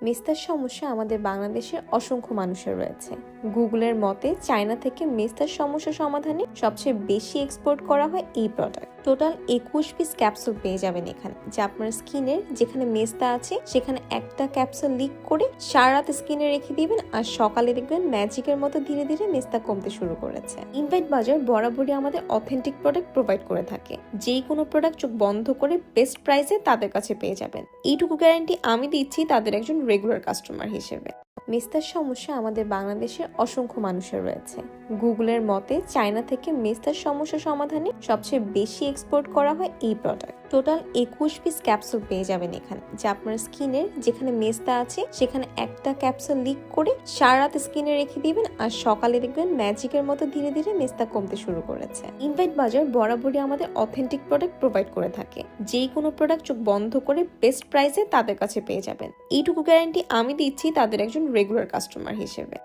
মেস্তার সমস্যা আমাদের বাংলাদেশের অসংখ্য মানুষের রয়েছে। গুগলের মতে চায়না থেকে মেস্তার সমস্যা সমাধানে সবচেয়ে বেশি এক্সপোর্ট করা হয় এই প্রোডাক্ট। টোটাল 21 পিস ক্যাপসুল পেয়ে যাবেন এখানে, যা আপনার স্কিনের যেখানে মেস্তা আছে সেখানে একটা ক্যাপসুল লিক করে সারা রাত স্কিনে রেখে দিবেন, আর সকালে দেখবেন ম্যাজিকের মতো ধীরে ধীরে মেস্তা কমতে শুরু করেছে। ইনভাইট বাজার বরাবরই আমাদের অথেন্টিক প্রোডাক্ট প্রোভাইড করে থাকে। যেই কোনো প্রোডাক্ট চোখ বন্ধ করে বেস্ট প্রাইসে তাদের কাছে পেয়ে যাবেন, এইটুকু গ্যারান্টি আমি দিচ্ছি তাদের একজন রেগুলার কাস্টমার হিসেবে। মেস্তার সমস্যা আমাদের বাংলাদেশের অসংখ্য মানুষের রয়েছে। গুগলের মতে চায়না থেকে মেস্তার সমস্যা সমাধানে সবচেয়ে বেশি এক্সপোর্ট করা হয় এই প্রোডাক্ট। টোটাল 21 পিস ক্যাপসুল পেয়ে যাবেন এখানে, যা আপনার স্কিনের যেখানে মেস্তা আছে সেখানে একটা ক্যাপসুল লিক করে সারা রাত স্কিনে রেখে দিবেন, আর সকালে দেখবেন ম্যাজিকের মতো ধীরে ধীরে মেস্তা কমতে শুরু করেছে। ইনভাইট বাজার বরাবরই আমাদের অথেন্টিক প্রোডাক্ট প্রোভাইড করে থাকে। যেই কোনো প্রোডাক্ট চোখ বন্ধ করে বেস্ট প্রাইসে তাদের কাছে পেয়ে যাবেন, এইটুকু গ্যারান্টি আমি দিচ্ছি তাদের একজন রেগুলার কাস্টমার হিসেবে।